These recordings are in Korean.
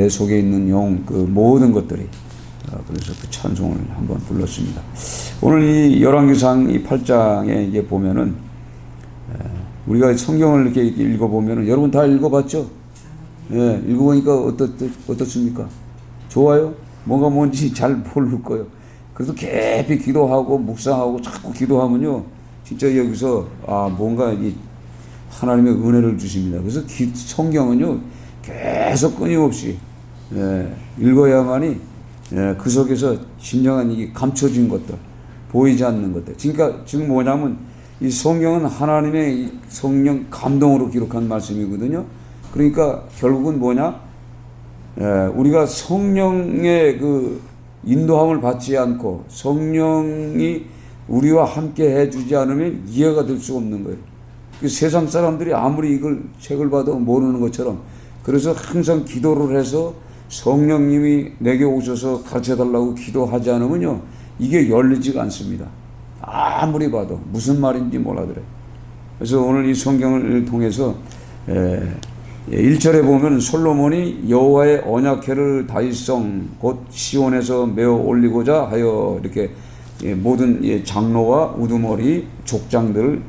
내 속에 있는 영, 그 모든 것들이 그래서 그 찬송을 한번 불렀습니다. 오늘 이 열왕기상 이 8장에 이게 보면은 우리가 성경을 이렇게 읽어보면은 여러분 다 읽어봤죠? 예, 읽어보니까 어떻습니까? 좋아요? 뭔지 잘 모를 거예요. 그래도 깊이 기도하고 묵상하고 자꾸 기도하면요, 진짜 여기서 뭔가 이 하나님의 은혜를 주십니다. 그래서 성경은요 계속 끊임없이 읽어야만이 그 속에서 진정한 이 감춰진 것들, 보이지 않는 것들. 그러니까 지금 뭐냐면 이 성경은 하나님의 이 성령 감동으로 기록한 말씀이거든요. 그러니까 결국은 뭐냐? 우리가 성령의 그 인도함을 받지 않고 성령이 우리와 함께 해주지 않으면 이해가 될 수가 없는 거예요. 그 세상 사람들이 아무리 이걸 책을 봐도 모르는 것처럼, 그래서 항상 기도를 해서 성령님이 내게 오셔서 가르쳐달라고 기도하지 않으면요, 이게 열리지가 않습니다. 아무리 봐도 무슨 말인지 몰라더래. 그래서 오늘 이 성경을 통해서 1절에 보면 솔로몬이 여호와의 언약궤를 다윗성 곧 시온에서 메어 올리고자 하여 이렇게 모든 장로와 우두머리 족장들을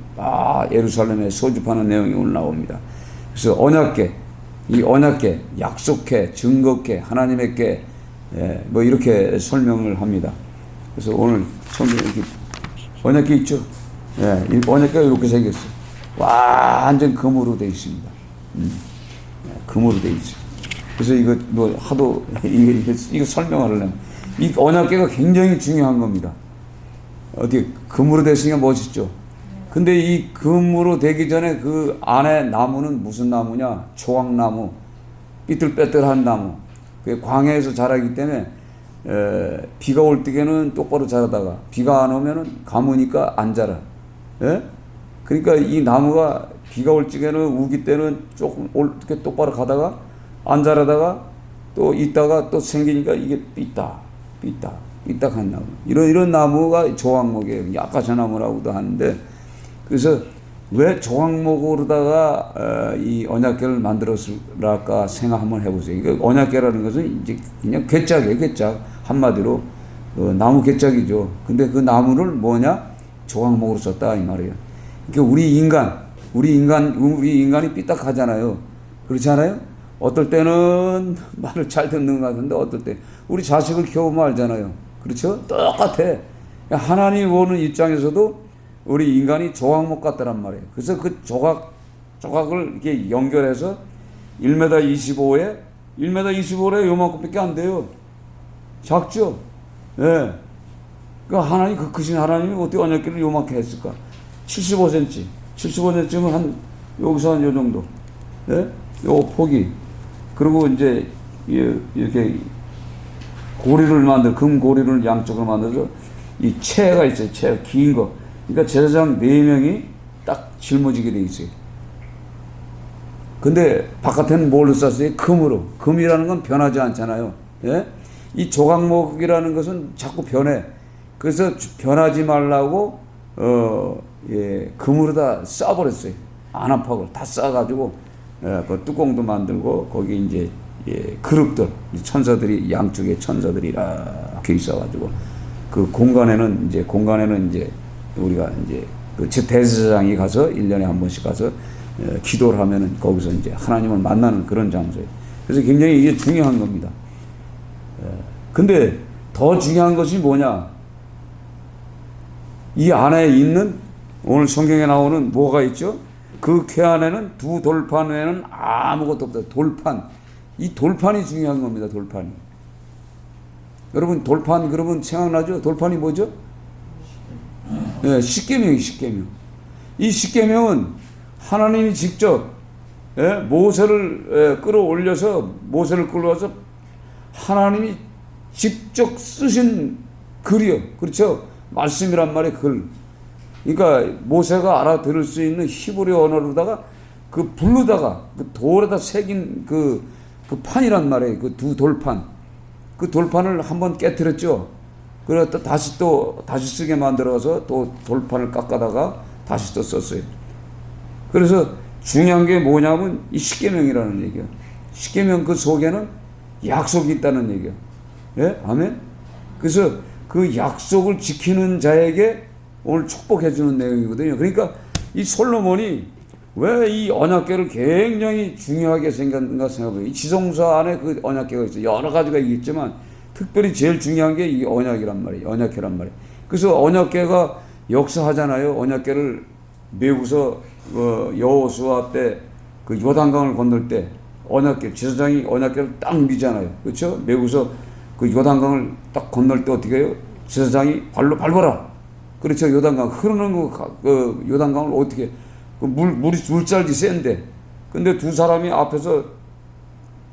예루살렘에 소집하는 내용이 오늘 나옵니다. 그래서 언약궤, 이 언약궤, 약속궤, 증거궤, 하나님의 궤, 뭐 이렇게 설명을 합니다. 그래서 오늘 성경 이렇게 언약궤 있죠? 이 언약궤가 이렇게 생겼어요. 완전 금으로 되어 있습니다. 금으로 되어 있어요. 그래서 이거 뭐 하도 이거 설명하려면 이 언약궤가 굉장히 중요한 겁니다. 어디 금으로 됐으니까 멋있죠. 근데 이 금으로 되기 전에 그 안에 나무는 무슨 나무냐? 조각나무, 삐뚤빼뚤한 나무. 그 광야에서 자라기 때문에 비가 올 때에는 똑바로 자라다가 비가 안 오면은 가무니까 안 자라. 그러니까 이 나무가 비가 올 적에는 우기 때는 조금 이렇게 똑바로 가다가 안 자라다가 또 있다가 또 생기니까 이게 삐딱한 나무. 이런 나무가 조각목이에요. 약가자나무라고도 하는데, 그래서 왜 조각목으로다가 이 언약궤를 만들었을까 생각 한번 해보세요. 이거 언약궤라는 것은 이제 그냥 궤짝이에요, 궤짝. 한마디로 나무 궤짝이죠. 근데 그 나무를 뭐냐? 조각목으로 썼다 이 말이에요. 그러니까 우리 인간이 삐딱하잖아요. 그렇지 않아요? 어떨 때는 말을 잘 듣는 것 같은데 어떨 때 우리 자식을 키워보면 알잖아요. 그렇죠? 똑같아. 하나님이 보는 입장에서도 우리 인간이 조각목 같다란 말이에요. 그래서 그 조각을 이렇게 연결해서 1m 25에 요만큼밖에 안 돼요. 작죠? 예. 그 하나님, 그 크신 하나님이 어떻게 언약궤를 요만큼 했을까? 75cm면 한, 여기서 한 요 정도. 예? 요 폭이. 그리고 이제, 이렇게 고리를 금고리를 양쪽으로 만들어서 이 채가 있어요. 채, 긴 거. 그러니까 제사장 4명이 딱 짊어지게 돼 있어요. 근데 바깥에는 뭘로 쌌어요? 금으로. 금이라는 건 변하지 않잖아요. 예? 이 조각목이라는 것은 자꾸 변해. 그래서 변하지 말라고, 금으로 다 싸버렸어요. 안압박을 다 싸가지고, 그 뚜껑도 만들고, 거기 이제, 그룹들, 천사들이, 양쪽에 천사들이 이렇게 있어가지고, 그 공간에는 이제, 우리가 이제, 그 대제사장이 가서, 1년에 한 번씩 가서, 기도를 하면은 거기서 이제 하나님을 만나는 그런 장소예요. 그래서 굉장히 이게 중요한 겁니다. 근데 더 중요한 것이 뭐냐? 이 안에 있는, 오늘 성경에 나오는 뭐가 있죠? 그 궤 안에는 두 돌판 외에는 아무것도 없다. 돌판. 이 돌판이 중요한 겁니다. 돌판이. 여러분 돌판 그러면 생각나죠? 돌판이 뭐죠? 십계명이 십계명. 이 십계명은 하나님이 직접 모세를 끌어올려서 하나님이 직접 쓰신 글이요. 그렇죠? 말씀이란 말의 글. 그러니까 모세가 알아들을 수 있는 히브리 언어로다가 그 불로다가 그 돌에다 새긴 그 판이란 말이에요. 그 두 돌판. 그 돌판을 한번 깨트렸죠. 그래서 다시 쓰게 만들어서 또 돌판을 깎아다가 다시 또 썼어요. 그래서 중요한 게 뭐냐면 이 십계명이라는 얘기야. 십계명 그 속에는 약속이 있다는 얘기야. 예? 아멘? 그래서 그 약속을 지키는 자에게 오늘 축복해 주는 내용이거든요. 그러니까 이 솔로몬이 왜 이 언약궤를 굉장히 중요하게 생각한가 생각해요. 이 지성소 안에 그 언약궤가 있어요. 여러 가지가 있겠지만 특별히 제일 중요한 게 이 언약이란 말이에요. 언약궤란 말이에요. 그래서 언약궤가 역사하잖아요. 언약궤를 메고서 여호수아 때 그 요단강을 건널 때 언약궤 제사장이 언약궤를 딱 미잖아요. 그렇죠? 메고서 그 요단강을 딱 건널 때 어떻게 해요? 제사장이 발로 밟아라. 그렇죠? 요단강 흐르는 그 요단강을 어떻게 물살이 센데 근데 두 사람이 앞에서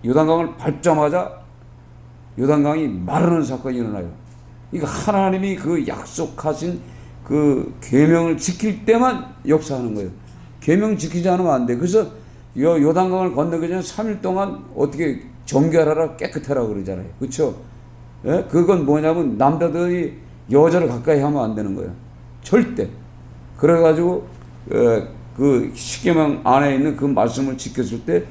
요단강을 밟자마자 요단강이 마르는 사건이 일어나요. 그러니까 하나님이 그 약속하신 그 계명을 지킬 때만 역사하는 거예요. 계명 지키지 않으면 안 돼. 그래서 요단강을 건너기 전에 3일 동안 어떻게 정결하라 깨끗하라 그러잖아요. 그렇죠? 예? 그건 뭐냐면 남자들이 여자를 가까이 하면 안 되는 거예요. 절대. 그래가지고 그 십계명 안에 있는 그 말씀을 지켰을 때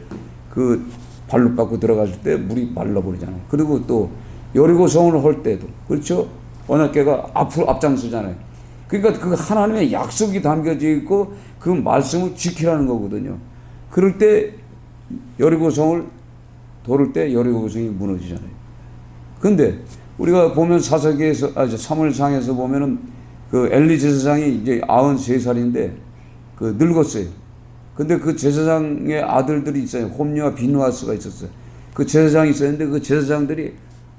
그 발로 밟고 들어갔을 때 물이 말라버리잖아요. 그리고 또 여리고 성을 할 때도 그렇죠? 언약궤가 앞장서잖아요. 그러니까 그 하나님의 약속이 담겨져 있고 그 말씀을 지키라는 거거든요. 그럴 때 여리고 성을 도를 때 여리고 성이 무너지잖아요. 근데 우리가 보면 사무엘상에서 보면은 그 엘리 제사장이 이제 93살인데 그 늙었어요. 근데 그 제사장의 아들들이 있어요. 홈리와 비누아스가 있었어요. 그 제사장이 있었는데 그 제사장들이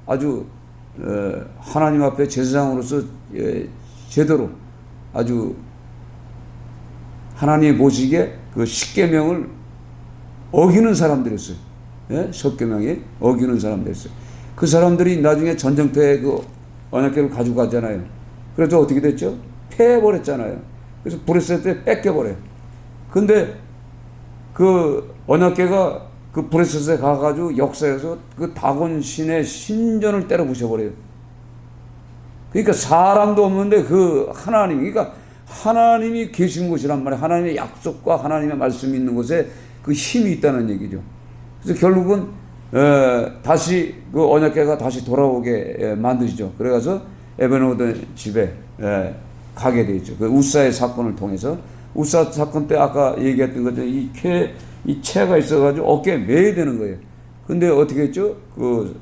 아주 하나님 앞에 제사장으로서 제대로 아주 하나님이 보시기에 그 십계명을 어기는 사람들이었어요. 예? 십계명에 어기는 사람들이었어요. 그 사람들이 나중에 전쟁터에 그 언약궤를 가지고 가잖아요. 그래서 어떻게 됐죠? 패해버렸잖아요. 그래서 브레스 때 뺏겨버려요. 근데 그 언약궤가 그 브레스에 가가지고 역사에서 그 다곤 신의 신전을 때려 부셔버려요. 그러니까 사람도 없는데 그 하나님, 그러니까 하나님이 계신 곳이란 말이에요. 하나님의 약속과 하나님의 말씀이 있는 곳에 그 힘이 있다는 얘기죠. 그래서 결국은 다시 그 언약궤가 다시 돌아오게 만드시죠. 그래가서 에베네도 집에 가게 되죠. 그 우사의 사건을 통해서 우사 사건 때 아까 얘기했던 거죠. 이 채가 있어가지고 어깨에 매야 되는 거예요. 근데 어떻게 했죠? 그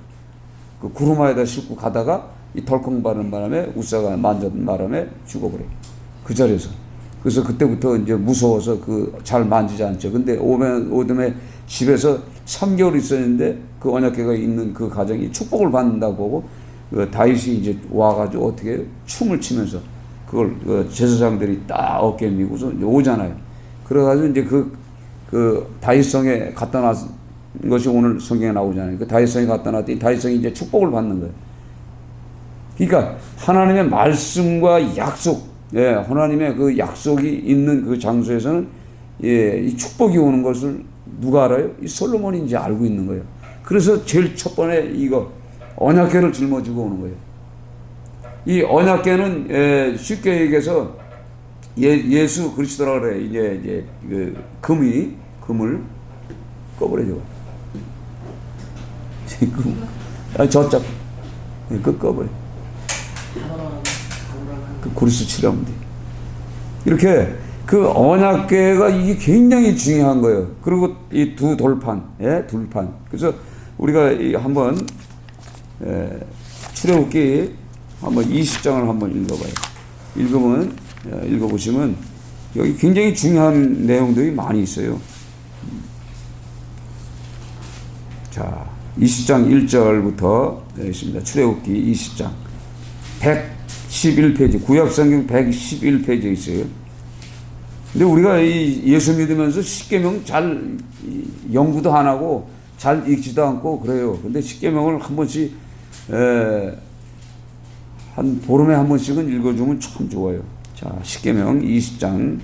구루마에다 싣고 가다가 이 덜컹 바는 바람에 우사가 만졌던 바람에 죽어버려요. 그 자리에서. 그래서 그때부터 이제 무서워서 잘 만지지 않죠. 근데 오듬의 집에서 3개월 있었는데 그 언약궤가 있는 그 가정이 축복을 받는다고 보고 그 다윗이 이제 와가지고 어떻게 춤을 치면서 그걸 제사장들이 딱 어깨에 미고서 오잖아요. 그래가지고 이제 그 다윗성에 갖다 놨은 것이 오늘 성경에 나오잖아요. 그 다윗성에 갖다 놨더니 다윗성이 이제 축복을 받는 거예요. 그러니까 하나님의 말씀과 약속, 하나님의 그 약속이 있는 그 장소에서는 이 축복이 오는 것을 누가 알아요? 이 솔로몬이 이제 알고 있는 거예요. 그래서 제일 첫 번에 이거 언약궤를 짊어지고 오는 거예요. 이 언약궤는 쉽게 얘기해서 예수 그리스도라 그래. 이제 그 금을 꺼버려줘. 저짝 꺼버려. 그 구리수 칠하면 돼. 이렇게 그 언약궤가 이게 굉장히 중요한 거예요. 그리고 이 두 돌판, 둘판. 그래서 우리가 한번 출애굽기 한번 20장을 한번 읽어봐요. 읽어보시면 여기 굉장히 중요한 내용들이 많이 있어요. 자, 20장 1절부터 있습니다. 출애굽기 20장 111페이지, 구약성경 111페이지에 있어요. 근데 우리가 이 예수 믿으면서 십계명 잘 연구도 안 하고 잘 읽지도 않고 그래요. 근데 십계명을 한 번씩 한 보름에 한 번씩은 읽어주면 참 좋아요. 자, 십계명 20장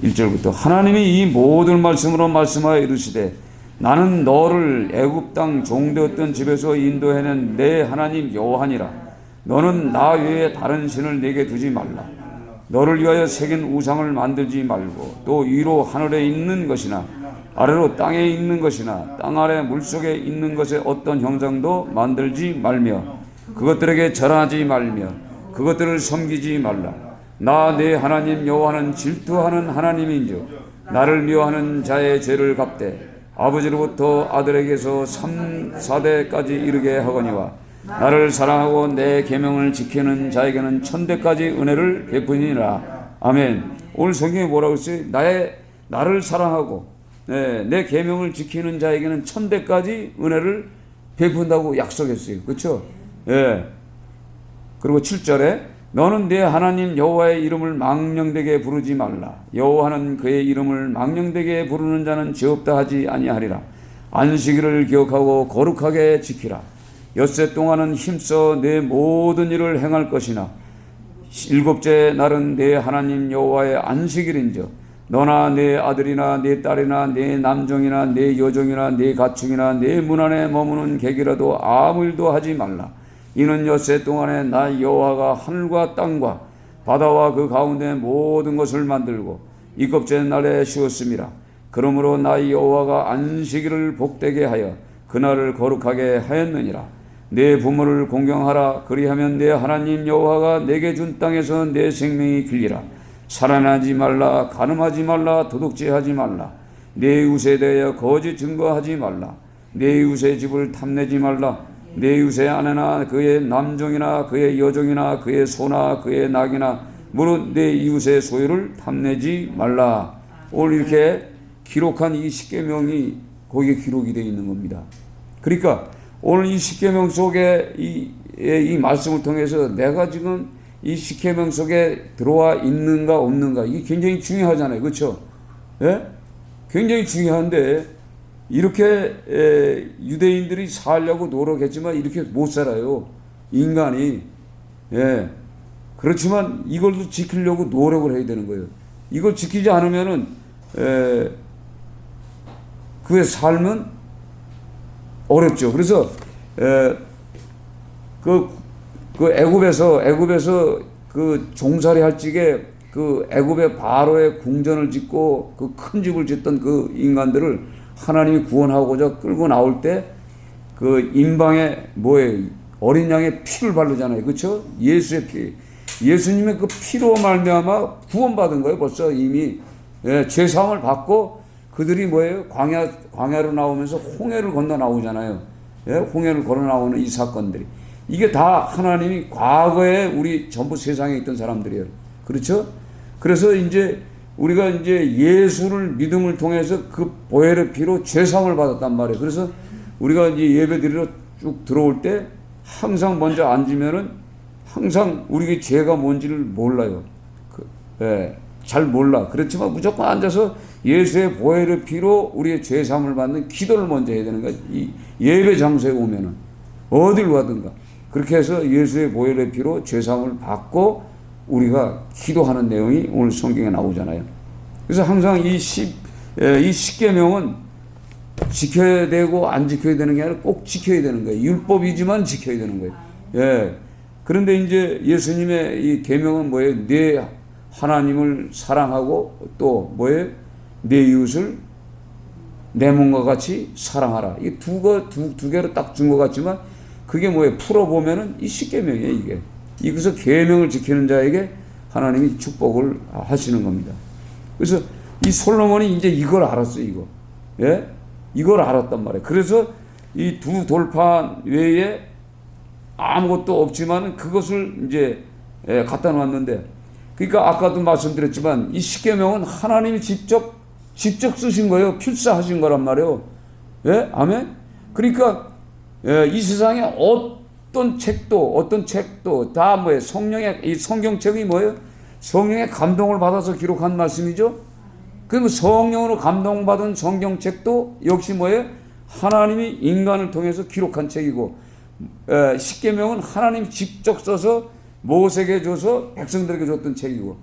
1절부터 하나님이 이 모든 말씀으로 말씀하여 이르시되 나는 너를 애굽 땅 종되었던 집에서 인도해낸 내 하나님 여호와니라. 너는 나 외에 다른 신을 내게 두지 말라. 너를 위하여 새긴 우상을 만들지 말고 또 위로 하늘에 있는 것이나 아래로 땅에 있는 것이나 땅 아래 물속에 있는 것의 어떤 형상도 만들지 말며 그것들에게 절하지 말며 그것들을 섬기지 말라. 나 내 하나님 여호와는 질투하는 하나님인즉 나를 미워하는 자의 죄를 갚되 아버지로부터 아들에게서 3-4대까지 이르게 하거니와 나를 사랑하고 내 계명을 지키는 자에게는 1000대까지 은혜를 베푸니라. 아멘. 오늘 성경에 뭐라고 했어요? 나를 사랑하고 내 계명을 지키는 자에게는 1000대까지 은혜를 베푼다고 약속했어요. 그렇죠? 예. 그리고 7절에 너는 내 하나님 여호와의 이름을 망령되게 부르지 말라. 여호와는 그의 이름을 망령되게 부르는 자는 죄 없다 하지 아니하리라. 안식일을 기억하고 거룩하게 지키라. 엿새 동안은 힘써 내 모든 일을 행할 것이나 일곱째 날은 내 하나님 여호와의 안식일인즉 너나 내 아들이나 내 딸이나 내 남종이나 내 여종이나 내 가축이나 내 문 안에 머무는 객이라도 아무 일도 하지 말라. 이는 엿새 동안에 나 여호와가 하늘과 땅과 바다와 그 가운데 모든 것을 만들고 일곱째 날에 쉬었음이라. 그러므로 나 여호와가 안식일을 복되게 하여 그날을 거룩하게 하였느니라. 내 부모를 공경하라. 그리하면 내 하나님 여호와가 내게 준 땅에서 내 생명이 길리라. 살인하지 말라. 간음하지 말라. 도둑질하지 말라. 내 이웃에 대하여 거짓 증거하지 말라. 내 이웃의 집을 탐내지 말라. 내 이웃의 아내나 그의 남종이나 그의 여종이나 그의 소나 그의 낙이나 무릇 내 이웃의 소유를 탐내지 말라. 오늘 이렇게 기록한 이 십계명이 거기에 기록이 되어 있는 겁니다. 그러니까 오늘 이 십계명 속에 이 말씀을 통해서 내가 지금 이 십계명 속에 들어와 있는가 없는가 이게 굉장히 중요하잖아요. 그렇죠? 예? 굉장히 중요한데 이렇게 유대인들이 살려고 노력했지만 이렇게 못 살아요. 인간이. 예. 그렇지만 이걸도 지키려고 노력을 해야 되는 거예요. 이걸 지키지 않으면은 그의 삶은 어렵죠. 그래서 그 애굽에서 그 종살이 할 적에 그 애굽의 바로의 궁전을 짓고 그 큰 집을 짓던 그 인간들을 하나님이 구원하고자 끌고 나올 때 그 임방에 어린 양의 피를 바르잖아요. 그렇죠? 예수의 피. 예수님의 그 피로 말미암아 구원받은 거예요. 벌써 이미 죄사함을 받고 그들이 광야로 나오면서 홍해를 건너 나오잖아요. 홍해를 걸어 나오는 이 사건들이. 이게 다 하나님이 과거에 우리 전부 세상에 있던 사람들이에요. 그렇죠? 그래서 이제 우리가 이제 예수를 믿음을 통해서 그 보혈의 피로 죄사함을 받았단 말이에요. 그래서 우리가 이제 예배드리러 쭉 들어올 때 항상 먼저 앉으면은 항상 우리가 죄가 뭔지를 몰라요. 잘 몰라. 그렇지만 무조건 앉아서 예수의 보혈의 피로 우리의 죄사함을 받는 기도를 먼저 해야 되는 거야. 이 예배 장소에 오면은 어딜 가든가 그렇게 해서 예수의 보혈의 피로 죄사함을 받고 우리가 기도하는 내용이 오늘 성경에 나오잖아요. 그래서 항상 이 십계명은 지켜야 되고 안 지켜야 되는 게 아니라 꼭 지켜야 되는 거예요. 율법이지만 지켜야 되는 거예요. 예. 그런데 이제 예수님의 이 계명은 뭐예요? 내 하나님을 사랑하고 또 내 이웃을 내 몸과 같이 사랑하라. 이 두 개로 딱 준 것 같지만 그게 풀어보면은 이 십계명이에요, 이게. 이것을 계명을 지키는 자에게 하나님이 축복을 하시는 겁니다. 그래서 이 솔로몬이 이제 이걸 알았어요, 이거. 예? 이걸 알았단 말이에요. 그래서 이 두 돌판 외에 아무것도 없지만 그것을 이제 갖다 놨는데, 그러니까 아까도 말씀드렸지만 이 십계명은 하나님이 직접 쓰신 거예요. 필사하신 거란 말이에요. 예? 아멘? 그러니까 이 세상에 어떤 책도 다 이 성경책이 성령의 감동을 받아서 기록한 말씀이죠. 그리고 성령으로 감동받은 성경책도 역시 하나님이 인간을 통해서 기록한 책이고, 십계명은 하나님이 직접 써서 모세에게 줘서 백성들에게 줬던 책이고,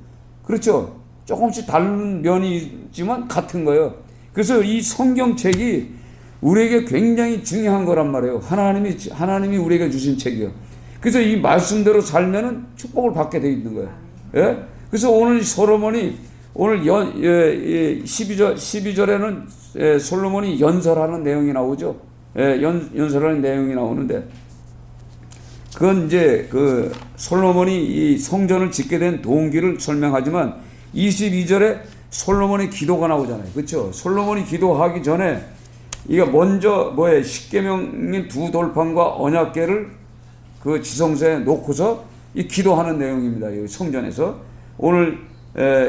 그렇죠? 조금씩 다른 면이 있지만 같은 거예요. 그래서 이 성경책이 우리에게 굉장히 중요한 거란 말이에요. 하나님이 우리에게 주신 책이요. 그래서 이 말씀대로 살면은 축복을 받게 되어 있는 거예요. 예? 그래서 오늘 솔로몬이 오늘 12절에는 솔로몬이 연설하는 내용이 나오죠. 연설하는 내용이 나오는데, 그건 이제 그 솔로몬이 이 성전을 짓게 된 동기를 설명하지만 22절에 솔로몬의 기도가 나오잖아요. 그렇죠? 솔로몬이 기도하기 전에 이게 먼저 십계명인 두 돌판과 언약궤를 그 지성소에 놓고서 이 기도하는 내용입니다. 이 성전에서 오늘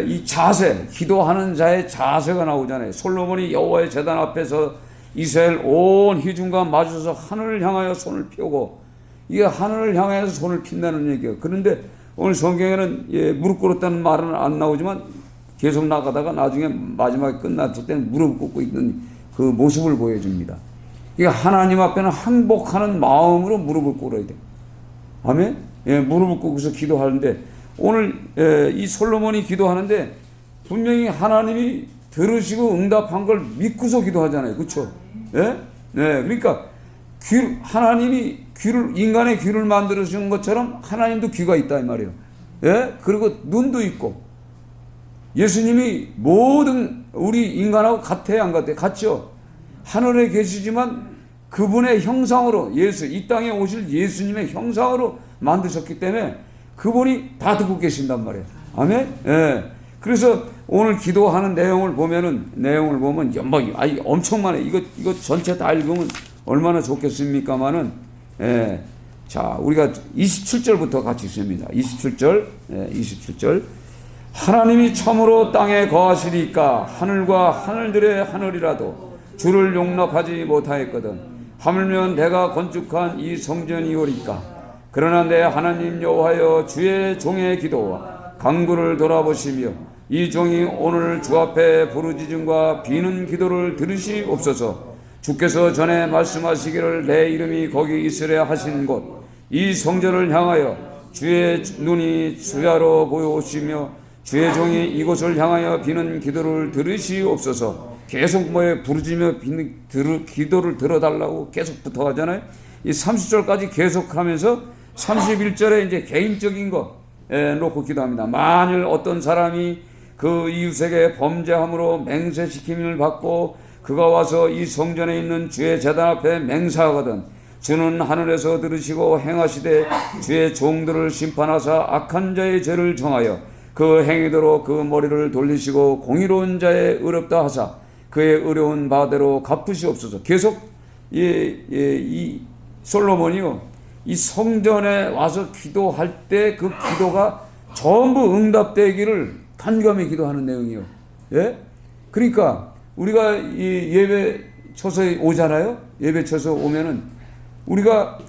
이 자세, 기도하는 자의 자세가 나오잖아요. 솔로몬이 여호와의 제단 앞에서 이스라엘 온 회중과 마주쳐서 하늘을 향하여 손을 펴고, 이게 하늘을 향해서 손을 핀다는 얘기예요. 그런데 오늘 성경에는 무릎 꿇었다는 말은 안 나오지만 계속 나가다가 나중에 마지막에 끝났을 때는 무릎 꿇고 있는 그 모습을 보여줍니다. 이게 하나님 앞에는 항복하는 마음으로 무릎을 꿇어야 돼요. 아멘? 무릎을 꿇고서 기도하는데, 오늘 이 솔로몬이 기도하는데 분명히 하나님이 들으시고 응답한 걸 믿고서 기도하잖아요. 그렇죠? 그러니까 하나님이 인간의 귀를 만들어주신 것처럼 하나님도 귀가 있다 이 말이에요. 그리고 눈도 있고, 예수님이 모든 우리 인간하고 같아요, 안 같아요? 같죠? 하늘에 계시지만 그분의 형상으로, 이 땅에 오실 예수님의 형상으로 만드셨기 때문에 그분이 다 듣고 계신단 말이에요. 아멘? 그래서 오늘 기도하는 내용을 보면 엄청 많아요. 이거 전체 다 읽으면 얼마나 좋겠습니까만은, 자, 우리가 27절부터 같이 읽습니다. 27절. 하나님이 참으로 땅에 거하시리까 하늘과 하늘들의 하늘이라도 주를 용납하지 못하였거든. 하물며 내가 건축한 이 성전이오리까. 그러나 내 하나님 여호와여, 주의 종의 기도와 간구를 돌아보시며 이 종이 오늘 주 앞에 부르짖음과 비는 기도를 들으시옵소서. 주께서 전에 말씀하시기를 내 이름이 거기 있으려 하신 곳 이 성전을 향하여 주의 눈이 주야로 보여오시며 주의 종이 이곳을 향하여 비는 기도를 들으시옵소서. 계속 부르짖으며 비는 기도를 들어달라고 계속 부탁하잖아요. 이 30절까지 계속하면서 31절에 이제 개인적인 거 놓고 기도합니다. 만일 어떤 사람이 그 이웃에게 범죄함으로 맹세시킴을 받고 그가 와서 이 성전에 있는 주의 제단 앞에 맹세하거든 주는 하늘에서 들으시고 행하시되 주의 종들을 심판하사 악한 자의 죄를 정하여 그 행위대로 그 머리를 돌리시고 공의로운 자의 의롭다 하사 그의 의로운 바대로 갚으시옵소서. 계속 이 솔로몬이요, 이 성전에 와서 기도할 때 그 기도가 전부 응답되기를 간절히 기도하는 내용이에요. 그러니까 우리가 이 예배 쳐서 오잖아요. 예배 쳐서 오면은 우리가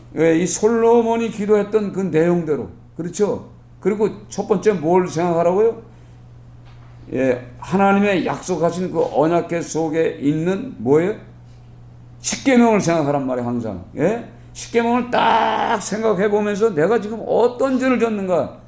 이 솔로몬이 기도했던 그 내용대로, 그렇죠? 그리고 첫 번째 뭘 생각하라고요? 하나님의 약속하신 그 언약궤 속에 있는 뭐예요? 십계명을 생각하란 말이에요, 항상. 십계명을 딱 생각해 보면서 내가 지금 어떤 죄를 졌는가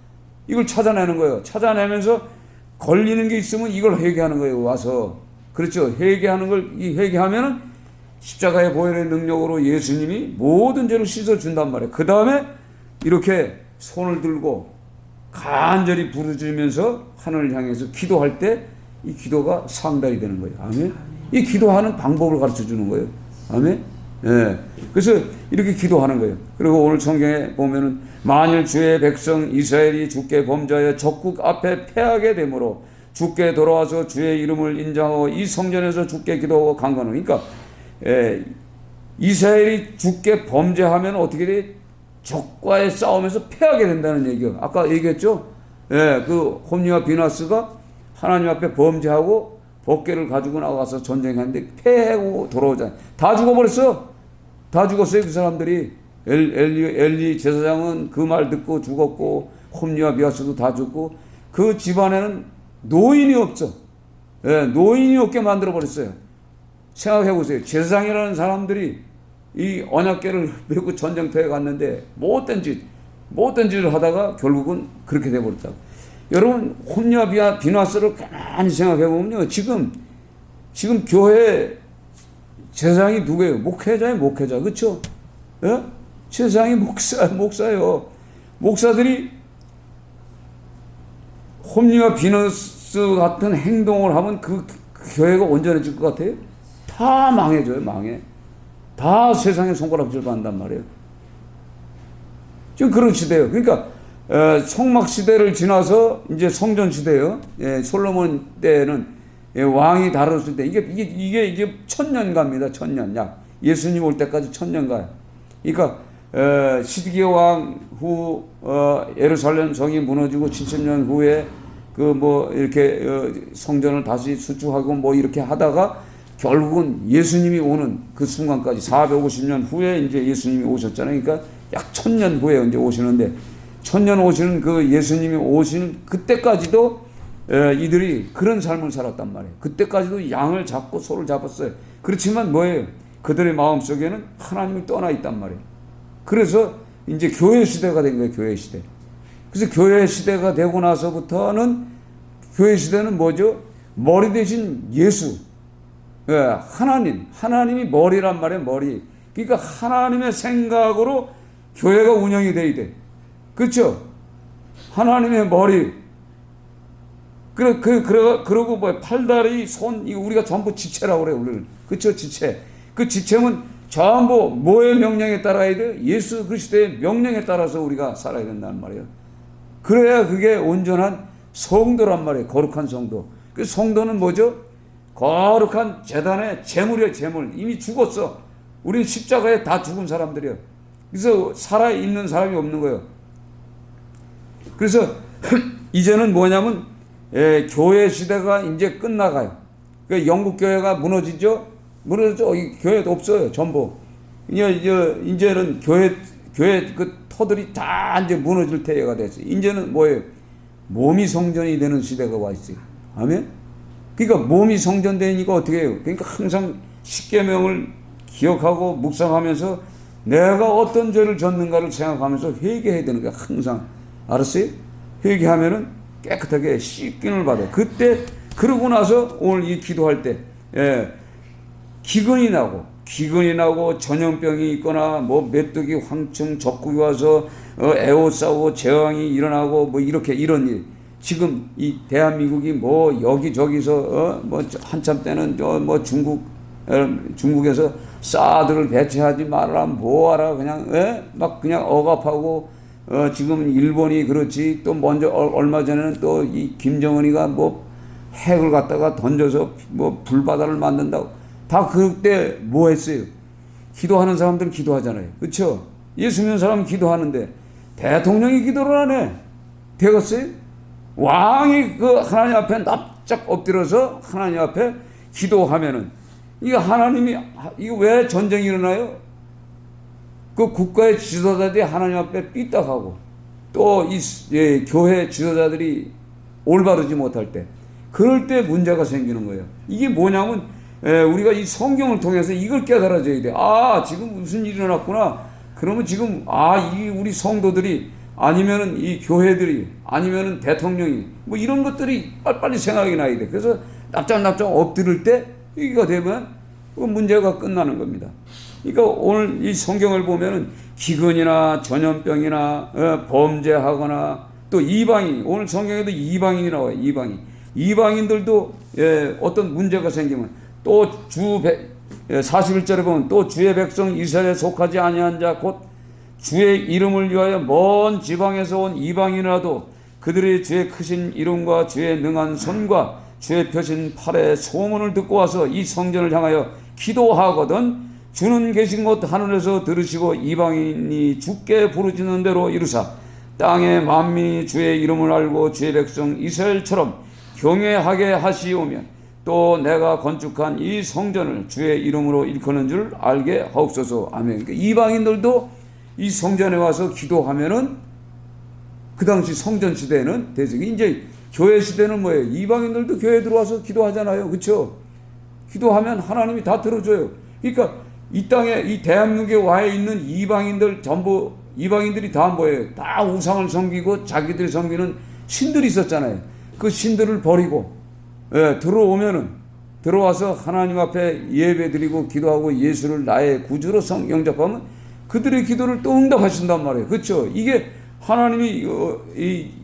이걸 찾아내는 거예요. 찾아내면서 걸리는 게 있으면 이걸 회개하는 거예요. 와서, 그렇죠? 회개하는 걸 회개하면은 십자가의 보혈의 능력으로 예수님이 모든 죄를 씻어 준단 말이에요. 그 다음에 이렇게 손을 들고 간절히 부르짖으면서 하늘을 향해서 기도할 때 이 기도가 상달이 되는 거예요. 아멘. 이 기도하는 방법을 가르쳐 주는 거예요. 아멘. 그래서 이렇게 기도하는 거예요. 그리고 오늘 성경에 보면은 만일 주의 백성 이스라엘이 주께 범죄하여 적국 앞에 패하게 되므로 주께 돌아와서 주의 이름을 인정하고 이 성전에서 주께 기도하고 간구하는. 그러니까 이스라엘이 주께 범죄하면 어떻게 돼? 적과의 싸움에서 패하게 된다는 얘기요. 아까 얘기했죠? 그 홈리와 비나스가 하나님 앞에 범죄하고 법궤를 가지고 나가서 전쟁했는데 패하고 돌아오잖아요. 다 죽어버렸어. 다 죽었어요, 그 사람들이. 엘리 제사장은 그 말 듣고 죽었고, 홈리와 비나스도 다 죽고, 그 집안에는 노인이 없어. 노인이 없게 만들어버렸어요. 생각해보세요. 제사장이라는 사람들이 이 언약궤를 메고 전쟁터에 갔는데 못된 짓을 하다가 결국은 그렇게 돼버렸다고. 여러분, 홈리와 비나스를 가만히 생각해보면요, 지금 교회 제사장이 누구예요? 목회자예요, 목회자. 그렇죠? 제사장이 목사예요. 목사들이 홈리와 비나스 같은 행동을 하면 그 교회가 온전해질 것 같아요? 다 망해져요, 망해. 다 세상에 손가락질 받는단 말이에요. 지금 그런 시대예요. 그러니까 성막 시대를 지나서 이제 성전 시대예요. 예, 솔로몬 때는 예, 왕이 다뤘을 때 이게 천년가입니다. 천년 약 예수님 올 때까지 천년가요. 그러니까 시드기야 왕 후 예루살렘 성이 무너지고 70년 후에 그 뭐 이렇게 성전을 다시 수축하고 뭐 이렇게 하다가 결국은 예수님이 오는 그 순간까지 450년 후에 이제 예수님이 오셨잖아요. 그러니까 약 1000년 후에 이제 오시는데 1000년 오시는 그 예수님이 오시는 그때까지도 이들이 그런 삶을 살았단 말이에요. 그때까지도 양을 잡고 소를 잡았어요. 그렇지만 뭐예요? 그들의 마음속에는 하나님이 떠나 있단 말이에요. 그래서 이제 교회 시대가 된 거예요. 교회 시대. 그래서 교회 시대가 되고 나서부터는 교회 시대는 뭐죠? 머리 대신 예수. 예, 하나님이 머리란 말이에요. 머리. 그러니까 하나님의 생각으로 교회가 운영이 돼야 돼. 그렇죠? 하나님의 머리. 그러고 뭐 팔다리, 손, 이거 우리가 전부 지체라고 그래요. 우리는. 그렇죠? 지체. 그 지체는 전부 뭐의 명령에 따라야 돼? 예수 그리스도의 명령에 따라서 우리가 살아야 된다는 말이에요. 그래야 그게 온전한 성도란 말이에요. 거룩한 성도. 그 성도는 뭐죠? 거룩한 제단의 제물이에요. 제물. 이미 죽었어. 우리는 십자가에 다 죽은 사람들이에요. 그래서 살아있는 사람이 없는 거예요. 그래서 이제는 뭐냐면 교회 시대가 이제 끝나가요. 그 영국 교회가 무너지죠. 교회도 없어요. 전부. 이제는 교회 그 터들이 다 이제 무너질 때가 됐어요. 이제는 뭐예요? 몸이 성전이 되는 시대가 와 있어요. 아멘? 그러니까 몸이 성전되니까 어떻게 해요? 그러니까 항상 십계명을 기억하고 묵상하면서 내가 어떤 죄를 졌는가를 생각하면서 회개해야 되는 거야. 항상. 알았어요? 회개하면은 깨끗하게 씻김을 받아요. 그때 그러고 나서 오늘 이 기도할 때 기근이 나고 전염병이 있거나 뭐 메뚜기, 황충, 적국이 와서 에워싸고 재앙이 일어나고 뭐 이렇게 이런 일. 지금 이 대한민국이 뭐 여기저기서 뭐 한참 때는 뭐 중국에서 사드를 배치하지 말아라 뭐하라 그냥 막 그냥 억압하고 지금 일본이 그렇지 또 먼저 얼마 전에는 또 이 김정은이가 뭐 핵을 갖다가 던져서 뭐 불바다를 만든다고 다 그때 뭐 했어요? 기도하는 사람들은 기도하잖아요. 그렇죠? 예수 믿는 사람은 기도하는데 대통령이 기도를 안 해. 되겠어요? 왕이 그 하나님 앞에 납작 엎드려서 하나님 앞에 기도하면은 이거 하나님이 이거 왜 전쟁이 일어나요? 그 국가의 지도자들이 하나님 앞에 삐딱하고 또 이 교회 지도자들이 올바르지 못할 때 그럴 때 문제가 생기는 거예요. 이게 뭐냐면 우리가 이 성경을 통해서 이걸 깨달아줘야 돼. 아, 지금 무슨 일이 일어났구나. 그러면 지금 이 우리 성도들이 아니면은 이 교회들이 아니면은 대통령이 뭐 이런 것들이 빨리빨리 생각이 나야 돼. 그래서 납작납작 엎드릴 때 이거 되면 그 문제가 끝나는 겁니다. 그러니까 오늘 이 성경을 보면은 기근이나 전염병이나 범죄하거나 또 이방인, 오늘 성경에도 이방인이 나와요. 이방인들도 어떤 문제가 생기면 또 41절에 보면 또 주의 백성 이스라엘에 속하지 아니한 자 곧 주의 이름을 위하여 먼 지방에서 온 이방인이라도 그들의 주의 크신 이름과 주의 능한 손과 주의 펴신 팔의 소문을 듣고 와서 이 성전을 향하여 기도하거든 주는 계신 곳 하늘에서 들으시고 이방인이 주께 부르짖는 대로 이루사 땅의 만민이 주의 이름을 알고 주의 백성 이스라엘처럼 경외하게 하시오면 또 내가 건축한 이 성전을 주의 이름으로 일컫는 줄 알게 하옵소서. 아멘. 그러니까 이방인들도 이 성전에 와서 기도하면은 그 당시 성전 시대는 대적이 이제 교회 시대는 뭐예요? 이방인들도 교회에 들어와서 기도하잖아요. 그렇죠? 기도하면 하나님이 다 들어줘요. 그러니까 이 땅에 이 대한민국에 와 있는 이방인들 전부 이방인들이 다 뭐예요? 다 우상을 섬기고 자기들이 섬기는 신들이 있었잖아요. 그 신들을 버리고 들어와서 하나님 앞에 예배드리고 기도하고 예수를 나의 구주로 영접하면 그들의 기도를 또 응답하신단 말이에요. 그렇죠? 이게 하나님이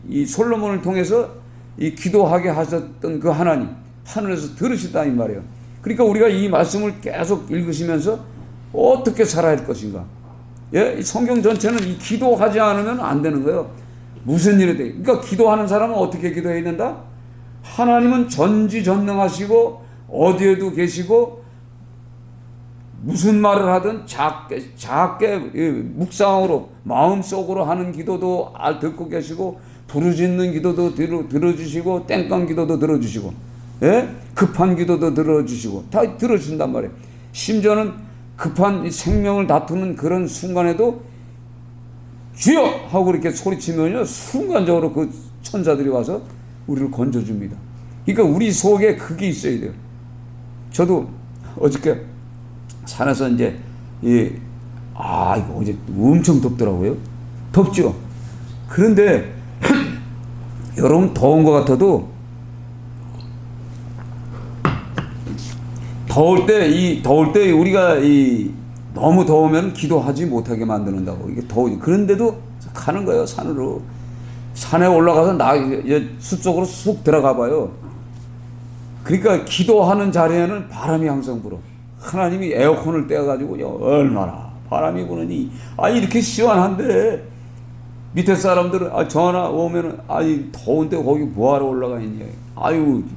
이 솔로몬을 통해서 이 기도하게 하셨던 그 하나님 하늘에서 들으시다 이 말이에요. 그러니까 우리가 이 말씀을 계속 읽으시면서 어떻게 살아야 할 것인가. 예, 이 성경 전체는 이 기도하지 않으면 안 되는 거예요. 무슨 일이 돼? 그러니까 기도하는 사람은 어떻게 기도해야 된다? 하나님은 전지전능하시고 어디에도 계시고 무슨 말을 하든 작게 묵상으로 마음속으로 하는 기도도 듣고 계시고 부르짖는 기도도 들어주시고 땡깡 기도도 들어주시고 예? 급한 기도도 들어주시고 다 들어주신단 말이에요. 심지어는 급한 생명을 다투는 그런 순간에도 주여! 하고 이렇게 소리치면요 순간적으로 그 천사들이 와서 우리를 건져줍니다. 그러니까 우리 속에 그게 있어야 돼요. 저도 어저께 산에서 이제 이거 어제 엄청 덥더라고요. 덥죠. 그런데 여러분 더운 것 같아도 더울 때 우리가 너무 더우면 기도하지 못하게 만드는다고. 이게 더우니 그런데도 가는 거예요. 산으로. 산에 올라가서 숲속으로 쑥 들어가 봐요. 그러니까 기도하는 자리에는 바람이 항상 불어. 하나님이 에어컨을 떼어가지고 얼마나 바람이 부느니 이렇게 시원한데 밑에 사람들은 전화 오면은 더운데 거기 뭐하러 올라가 있냐.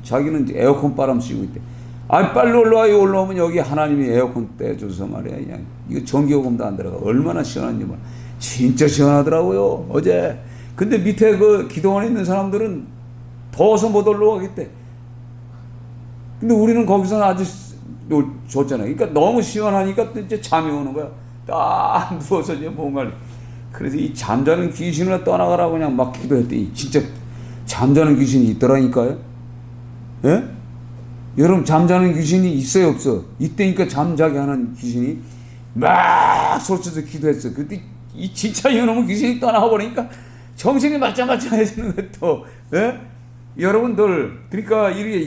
자기는 에어컨 바람 쐬고 있대. 빨리 올라와요. 올라오면 여기 하나님이 에어컨 떼줘서 말이야. 그냥 이거 전기요금도 안 들어가. 얼마나 시원한지 말. 진짜 시원하더라고요 어제. 근데 밑에 그 기도원에 있는 사람들은 더워서 못 올라가겠대. 근데 우리는 거기서 아주 좋잖아요. 그러니까 너무 시원하니까 이제 잠이 오는 거야. 딱 누워서 이제 뭔가. 그래서 이 잠자는 귀신을 떠나가라고 그냥 막 기도했더니 진짜 잠자는 귀신이 있더라니까요. 예? 여러분 잠자는 귀신이 있어요 없어? 이때니까 잠자게 하는 귀신이 막 소리쳐서 기도했어. 그때 이 진짜 이놈의 귀신이 떠나버리니까 정신이 말짱말짱해지는 것도. 예? 여러분들 그러니까 이렇게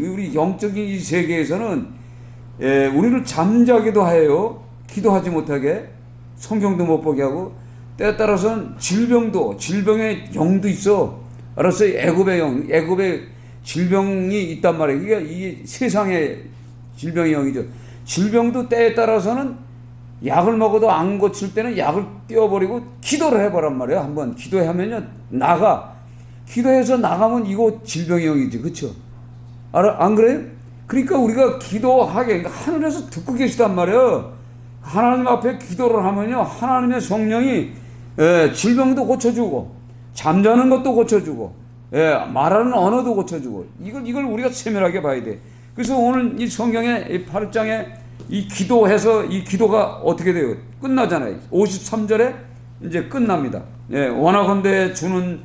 우리 영적인 이 세계에서는 우리를 잠자기도 해요. 기도하지 못하게 성경도 못 보게 하고 때에 따라서는 질병의 영도 있어. 알았어요? 애굽의 질병이 있단 말이에요. 이게 세상의 질병의 영이죠. 질병도 때에 따라서는 약을 먹어도 안 고칠 때는 약을 띄워버리고 기도를 해보란 말이에요. 한번 기도하면요 기도해서 나가면 이거 질병의 영이지. 그렇죠? 안 그래요? 그러니까 우리가 기도하게 하늘에서 듣고 계시단 말이에요. 하나님 앞에 기도를 하면요 하나님의 성령이 질병도 고쳐주고 잠자는 것도 고쳐주고 말하는 언어도 고쳐주고 이걸 우리가 세밀하게 봐야 돼. 그래서 오늘 이 성경의 8장에 이 기도해서 이 기도가 어떻게 돼요? 끝나잖아요. 53절에 이제 끝납니다. 원하건대 주는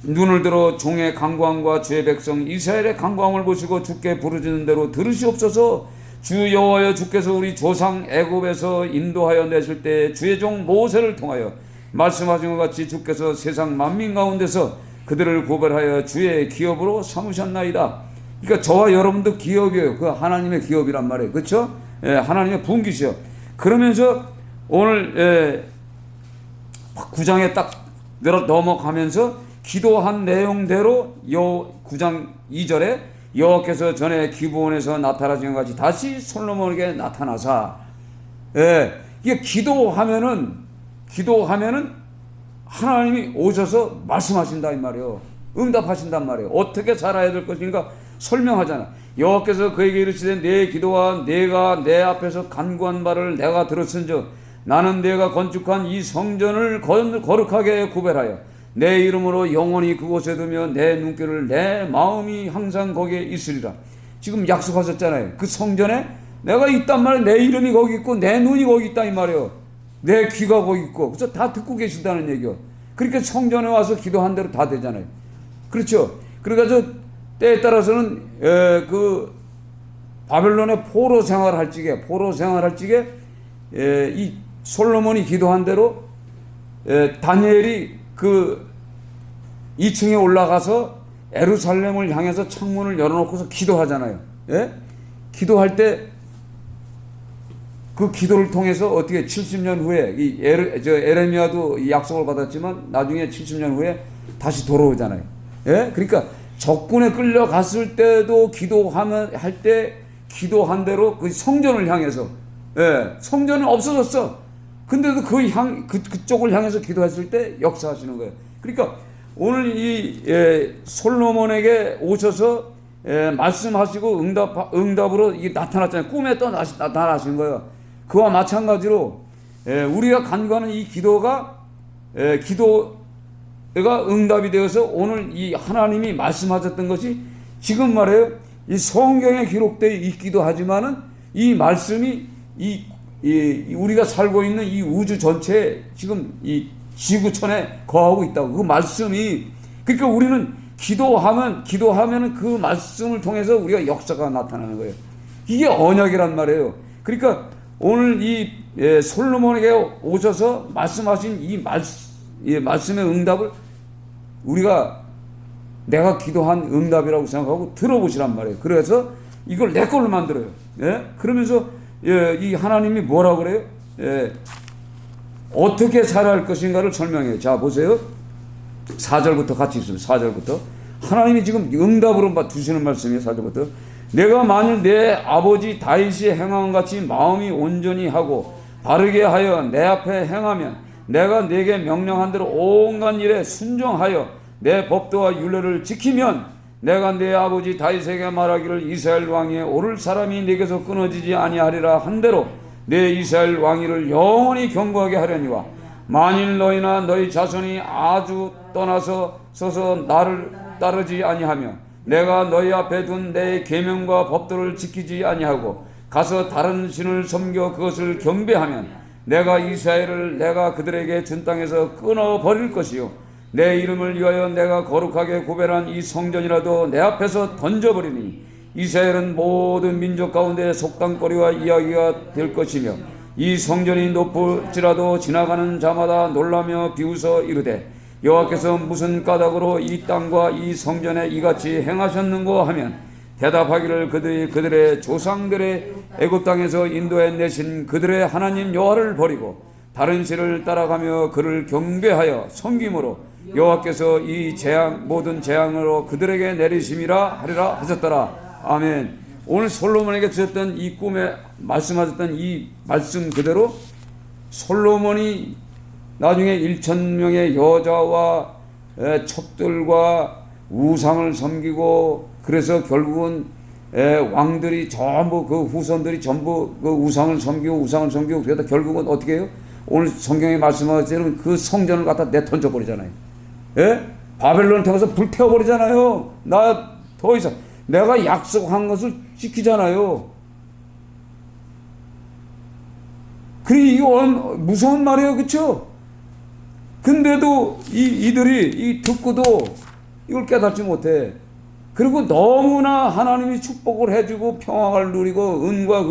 눈을 들어 종의 간구함과 주의 백성 이스라엘의 간구함을 보시고 주께 부르짖는 대로 들으시옵소서. 주 여호와여 주께서 우리 조상 애굽에서 인도하여 내실 때 주의 종 모세를 통하여 말씀하신 것 같이 주께서 세상 만민 가운데서 그들을 구별하여 주의 기업으로 삼으셨나이다. 그러니까 저와 여러분도 기업이에요. 그 하나님의 기업이란 말이에요. 그렇죠? 하나님의 분기시요. 그러면서 오늘 9장에 딱 넘어가면서 기도한 내용대로 9장 2절에 여호와께서 전에 기브온에서 나타나신 것 같이 다시 솔로몬에게 나타나사. 이게 기도하면은 하나님이 오셔서 말씀하신다 이 말이에요. 응답하신단 말이에요. 어떻게 살아야 될 것인가 설명하잖아. 여호와께서 그에게 이르시되 내 기도와 내가 내 앞에서 간구한 바를 내가 들었은즉 나는 내가 건축한 이 성전을 거룩하게 구별하여 내 이름으로 영원히 그곳에 두며 내 눈길을 내 마음이 항상 거기에 있으리라. 지금 약속하셨잖아요. 그 성전에 내가 있단 말이에요. 내 이름이 거기 있고 내 눈이 거기 있다 이 말이에요. 내 귀가 거기 있고. 그래서 다 듣고 계신다는 얘기요. 그러니까 성전에 와서 기도한 대로 다 되잖아요. 그렇죠? 그래가지고 때에 따라서는 그 바벨론의 포로 생활할 적에 이 솔로몬이 기도한 대로 다니엘이 그 2층에 올라가서 예루살렘을 향해서 창문을 열어놓고서 기도하잖아요. 기도할 때 그 기도를 통해서 어떻게 70년 후에 에레미야도 약속을 받았지만 나중에 70년 후에 다시 돌아오잖아요. 그러니까 적군에 끌려갔을 때도 기도하면 할 때 기도한 대로 그 성전을 향해서, 성전은 없어졌어. 근데도 그쪽을 향해서 기도했을 때 역사하시는 거예요. 그러니까 오늘 이 솔로몬에게 오셔서 말씀하시고 응답으로 이게 나타났잖아요. 꿈에 또 나타나신 거예요. 그와 마찬가지로 우리가 간구하는 이 기도가 응답이 되어서 오늘 이 하나님이 말씀하셨던 것이 지금 말해요. 이 성경에 기록되어 있기도 하지만은 이 말씀이 우리가 살고 있는 이 우주 전체에 지금 이 지구촌에 거하고 있다고. 그 말씀이, 그러니까 우리는 기도하면은 그 말씀을 통해서 우리가 역사가 나타나는 거예요. 이게 언약이란 말이에요. 그러니까 오늘 이 솔로몬에게 오셔서 말씀하신 이 말씀의 응답을 우리가 내가 기도한 응답이라고 생각하고 들어보시란 말이에요. 그래서 이걸 내 걸로 만들어요. 그러면서 이 하나님이 뭐라고 그래요? 어떻게 살아야 할 것인가를 설명해요. 자, 보세요. 4절부터 같이 있습니다. 4절부터. 하나님이 지금 응답으로 주시는 말씀이에요. 4절부터. 내가 만일 내 아버지 다윗이 행한 같이 마음이 온전히 하고 바르게 하여 내 앞에 행하면 내가 네게 명령한 대로 온갖 일에 순종하여 내 법도와 율례를 지키면 내가 내 아버지 다윗에게 말하기를 이스라엘 왕위에 오를 사람이 네게서 끊어지지 아니하리라 한 대로 내 이스라엘 왕위를 영원히 경고하게 하려니와 만일 너희나 너희 자손이 아주 떠나서 서서 나를 따르지 아니하며 내가 너희 앞에 둔 내 계명과 법도를 지키지 아니하고 가서 다른 신을 섬겨 그것을 경배하면 내가 이스라엘을 내가 그들에게 준 땅에서 끊어버릴 것이요 내 이름을 위하여 내가 거룩하게 구별한 이 성전이라도 내 앞에서 던져버리니 이스라엘은 모든 민족 가운데 속담거리와 이야기가 될 것이며 이 성전이 높을지라도 지나가는 자마다 놀라며 비웃어 이르되 여호와께서 무슨 까닭으로 이 땅과 이 성전에 이같이 행하셨는고 하면 대답하기를 그들의 조상들의 애굽 땅에서 인도해 내신 그들의 하나님 여호와를 버리고 다른 신을 따라가며 그를 경배하여 섬김으로 여호와께서 이 모든 재앙으로 그들에게 내리심이라 하리라 하셨더라. 아멘. 오늘 솔로몬에게 주셨던 이 꿈에 말씀하셨던 이 말씀 그대로 솔로몬이 나중에 1,000명의 여자와 첩들과 우상을 섬기고 그래서 결국은 왕들이 전부 그 후손들이 전부 그 우상을 섬기고 그러다 결국은 어떻게 해요? 오늘 성경에 말씀하신 그 성전을 갖다 내던져 버리잖아요. 바벨론을 통해서 불태워버리잖아요. 나 더 이상 내가 약속한 것을 지키잖아요. 그래, 이거 무서운 말이에요. 그쵸? 근데도 이들이 듣고도 이걸 깨닫지 못해. 그리고 너무나 하나님이 축복을 해주고 평화를 누리고 은과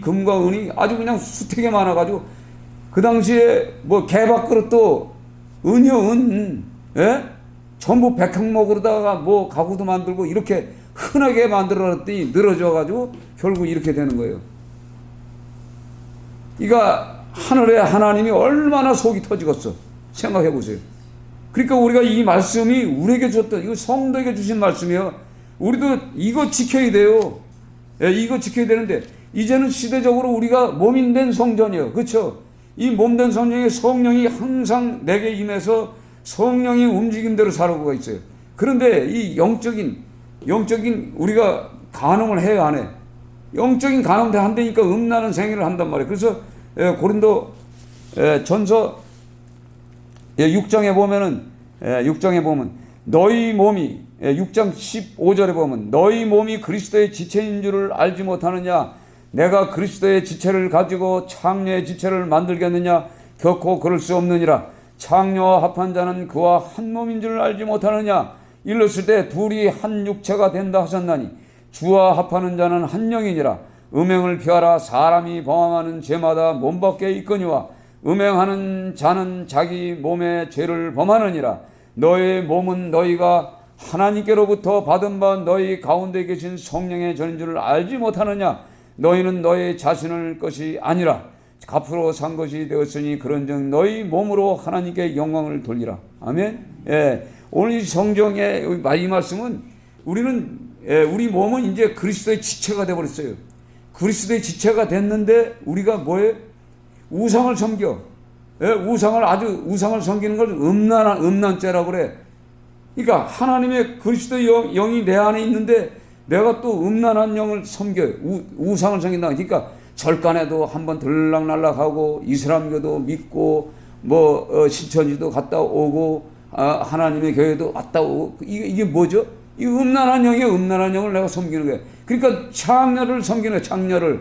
금과 은이 아주 그냥 수택에 많아가지고 그 당시에 뭐 개밥그릇도 은이요, 은. 전부 백향목으로다가 뭐 가구도 만들고 이렇게 흔하게 만들어놨더니 늘어져가지고 결국 이렇게 되는 거예요. 이가 하늘의 하나님이 얼마나 속이 터지겠어. 생각해 보세요. 그러니까 우리가 이 말씀이 우리에게 줬던, 이거 성도에게 주신 말씀이에요. 우리도 이거 지켜야 돼요. 이거 지켜야 되는데, 이제는 시대적으로 우리가 몸인 된 성전이에요. 그렇죠? 이 몸된 성령의 성령이 항상 내게 임해서 성령의 움직임대로 살아가고 있어요. 그런데 이 영적인 우리가 간음을 해야 안 해. 영적인 간음도 한다니까 음란한 생애를 한단 말이에요. 그래서 고린도 전서 6장에 보면 너희 몸이 6장 15절에 보면 너희 몸이 그리스도의 지체인 줄을 알지 못하느냐? 내가 그리스도의 지체를 가지고 창녀의 지체를 만들겠느냐? 결코 그럴 수 없느니라. 창녀와 합한 자는 그와 한 몸인 줄을 알지 못하느냐? 일렀을 때 둘이 한 육체가 된다 하셨나니 주와 합하는 자는 한 영이니라. 음행을 피하라. 사람이 범하는 죄마다 몸 밖에 있거니와 음행하는 자는 자기 몸의 죄를 범하느니라. 너의 몸은 너희가 하나님께로부터 받은 바 너희 가운데 계신 성령의 전인 줄을 알지 못하느냐? 너희는 너희 자신의 것이 아니라 값으로 산 것이 되었으니 그런즉 너희 몸으로 하나님께 영광을 돌리라. 아멘. 오늘 이 성경의 이 말씀은 우리는 우리 몸은 이제 그리스도의 지체가 되어버렸어요. 그리스도의 지체가 됐는데 우리가 뭐예요? 우상을 섬겨. 우상을 섬기는 걸 음란죄라고 그래. 그러니까 하나님의 그리스도의 영이 내 안에 있는데 내가 또 음란한 영을 섬겨요. 우상을 섬긴다. 그러니까 절간에도 한번 들락날락하고 이슬람교도 믿고 신천지도 갔다 오고 하나님의 교회도 왔다 오고 이게 뭐죠? 이 음란한 영을 내가 섬기는 거예요. 그러니까 창녀를 섬기는 거예요. 창녀를.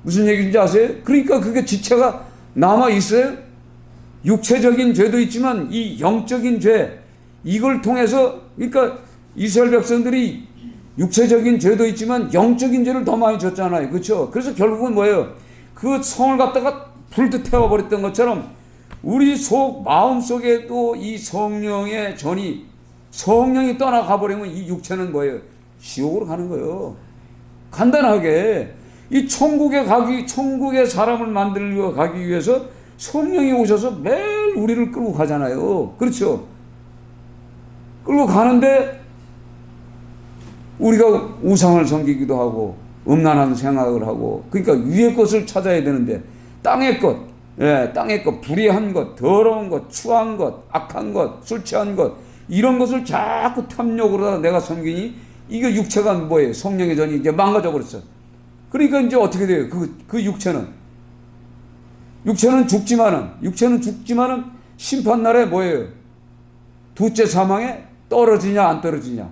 무슨 얘기인지 아세요? 그러니까 그게 지체가 남아 있어요. 육체적인 죄도 있지만 이 영적인 죄, 이걸 통해서, 그러니까 이스라엘 백성들이 육체적인 죄도 있지만 영적인 죄를 더 많이 졌잖아요. 그렇죠? 그래서 결국은 뭐예요? 그 성을 갖다가 불도 태워버렸던 것처럼 우리 마음 속에도 이 성령의 전이, 성령이 떠나가 버리면 이 육체는 뭐예요? 지옥으로 가는 거예요. 간단하게 이 천국의 사람을 만들려 가기 위해서 성령이 오셔서 매일 우리를 끌고 가잖아요. 그렇죠? 끌고 가는데 우리가 우상을 섬기기도 하고 음란한 생각을 하고, 그러니까 위의 것을 찾아야 되는데 땅의 것, 땅의 것, 불의한 것, 더러운 것, 추한 것, 악한 것, 술 취한 것, 이런 것을 자꾸 탐욕으로 내가 섬기니 이게 육체가 뭐예요? 성령의 전이 이제 망가져 버렸어. 그러니까 이제 어떻게 돼요? 그 육체는 죽지만은 심판날에 뭐예요? 둘째 사망에 떨어지냐 안 떨어지냐.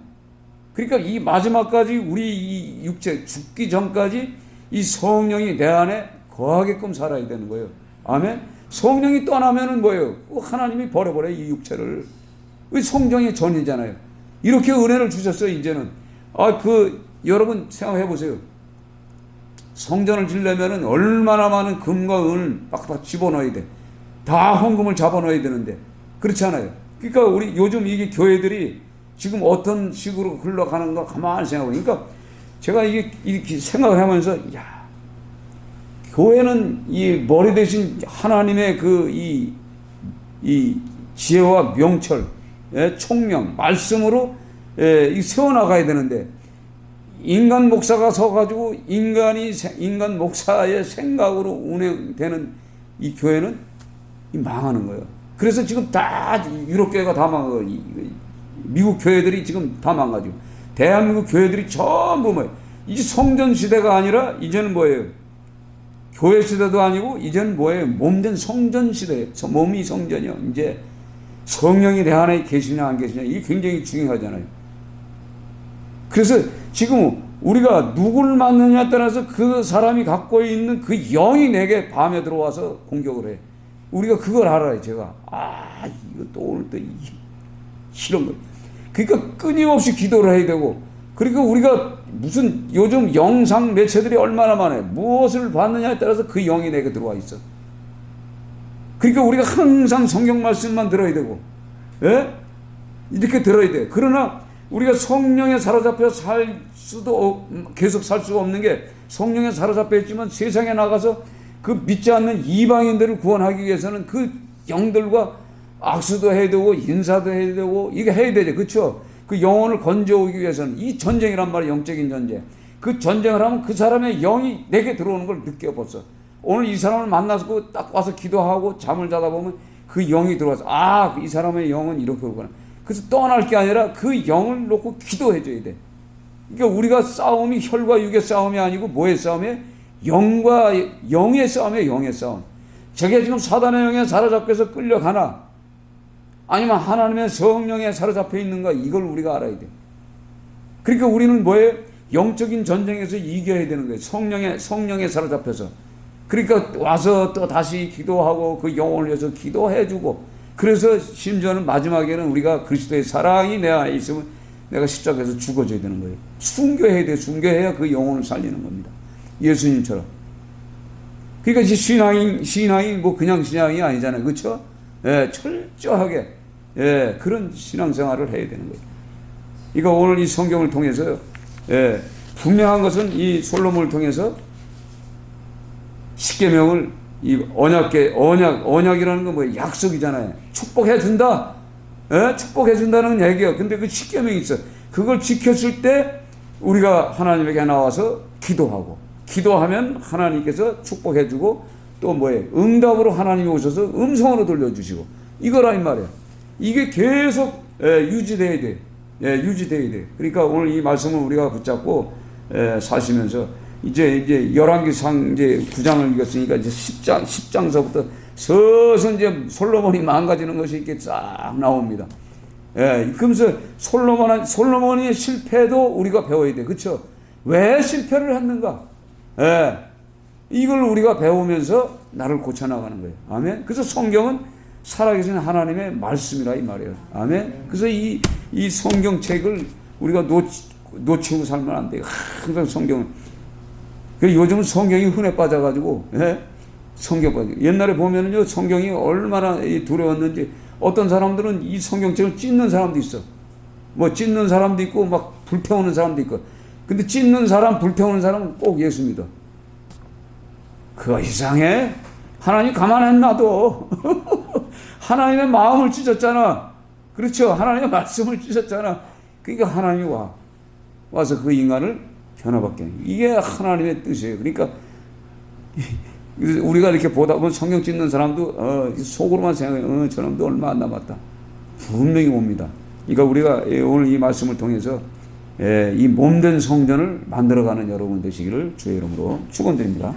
그러니까 이 마지막까지 우리 이 육체 죽기 전까지 이 성령이 내 안에 거하게끔 살아야 되는 거예요. 아멘. 성령이 떠나면은 뭐예요? 하나님이 버려버려 이 육체를. 성령의 전이잖아요. 이렇게 은혜를 주셨어요. 이제는 여러분 생각해 보세요. 성전을 지려면은 얼마나 많은 금과 은을 빡빡 집어넣어야 돼. 다 헌금을 잡아넣어야 되는데 그렇지 않아요. 그러니까 우리 요즘 이게 교회들이 지금 어떤 식으로 흘러가는가 가만히 생각해보니까, 그러니까 제가 이렇게 생각을 하면서, 교회는 이 머리 대신 하나님의 이 지혜와 명철, 총명, 말씀으로 세워나가야 되는데, 인간 목사가 서가지고 인간 목사의 생각으로 운행되는 이 교회는 망하는 거예요. 그래서 지금 다 유럽 교회가 다 망하고, 미국 교회들이 지금 다 망가지고, 대한민국 교회들이 전부 이제 성전 시대가 아니라 이제는 뭐예요? 교회 시대도 아니고 이제는 뭐예요? 몸된 성전 시대예요. 몸이 성전이요. 이제 성령이 내 안에 계시냐 안 계시냐, 이게 굉장히 중요하잖아요. 그래서 지금 우리가 누구를 만나냐에 따라서 그 사람이 갖고 있는 그 영이 내게 밤에 들어와서 공격을 해. 우리가 그걸 알아요. 제가 이거 또 오늘 또 이런 거. 그러니까 끊임없이 기도를 해야 되고, 그러니까 우리가 무슨 요즘 영상 매체들이 얼마나 많아요. 무엇을 봤느냐에 따라서 그 영이 내게 들어와 있어. 그러니까 우리가 항상 성경 말씀만 들어야 되고, 이렇게 들어야 돼. 그러나 우리가 성령에 사로잡혀 계속 살 수가 없는 게, 성령에 사로잡혀 있지만 세상에 나가서 그 믿지 않는 이방인들을 구원하기 위해서는 그 영들과 악수도 해야 되고 인사도 해야 되고 이게 해야 되죠. 그렇죠? 그 영혼을 건져오기 위해서는 이 전쟁이란 말이에요. 영적인 전쟁. 그 전쟁을 하면 그 사람의 영이 내게 들어오는 걸 느껴 벌써. 오늘 이 사람을 만나서 딱 와서 기도하고 잠을 자다 보면 그 영이 들어와서 이 사람의 영은 이렇게 오구나. 그래서 떠날 게 아니라 그 영을 놓고 기도해 줘야 돼. 그러니까 우리가 싸움이 혈과 육의 싸움이 아니고 뭐의 싸움이에요? 영과 영의 싸움이에요. 영의 싸움. 저게 지금 사단의 영에 사로잡혀서 끌려가나 아니면 하나님의 성령에 사로잡혀 있는가, 이걸 우리가 알아야 돼. 그러니까 우리는 뭐예요? 영적인 전쟁에서 이겨야 되는 거예요. 성령에 사로잡혀서. 그러니까 와서 또 다시 기도하고 그 영혼을 위해서 기도해주고, 그래서 심지어는 마지막에는 우리가 그리스도의 사랑이 내 안에 있으면 내가 십자가에서 죽어줘야 되는 거예요. 순교해야 돼. 순교해야 그 영혼을 살리는 겁니다. 예수님처럼. 그러니까 이제 신앙이 뭐 그냥 신앙이 아니잖아요. 그렇죠? 철저하게 그런 신앙생활을 해야 되는 거예요. 그러니까 오늘 이 성경을 통해서 분명한 것은 이 솔로몬을 통해서 십계명을 이 언약이라는 건 뭐예요? 약속이잖아요. 축복해 준다. 축복해 준다는 얘기예요. 근데 그 십계명이 있어. 그걸 지켰을 때 우리가 하나님에게 나와서 기도하고, 기도하면 하나님께서 축복해주고, 또 뭐예요? 응답으로 하나님이 오셔서 음성으로 들려주시고, 이거라 이 말이야. 이게 계속 유지돼야 돼. 유지돼야 돼. 그러니까 오늘 이 말씀을 우리가 붙잡고 사시면서 이제 열왕기상 이제 9장을 읽었으니까 이제 10장서부터 서서 이제 솔로몬이 망가지는 것이 이렇게 쫙 나옵니다. 그러면서 솔로몬의 실패도 우리가 배워야 돼. 그렇죠? 왜 실패를 했는가? 이걸 우리가 배우면서 나를 고쳐나가는 거예요. 아멘. 그래서 성경은 살아계신 하나님의 말씀이라 이 말이에요. 아멘. 그래서 이 성경책을 우리가 놓치고 살면 안 돼요. 항상 성경은. 요즘은 성경이 흔해 빠져가지고, 성경 빠져. 옛날에 보면은요, 성경이 얼마나 두려웠는지, 어떤 사람들은 이 성경책을 찢는 사람도 있어. 뭐 찢는 사람도 있고, 막 불태우는 사람도 있고. 근데 찢는 사람, 불태우는 사람은 꼭 예수 믿어. 그거 이상해? 하나님 가만 안 놔둬. 하나님의 마음을 찢었잖아. 그렇죠? 하나님의 말씀을 찢었잖아. 그러니까 하나님이 와서 그 인간을 변화받게 하는, 이게 하나님의 뜻이에요. 그러니까 우리가 이렇게 보다 보면 성경 찢는 사람도 속으로만 생각해. 저놈도 얼마 안 남았다. 분명히 옵니다. 그러니까 우리가 오늘 이 말씀을 통해서 이 몸된 성전을 만들어가는 여러분 되시기를 주의 이름으로 축원드립니다.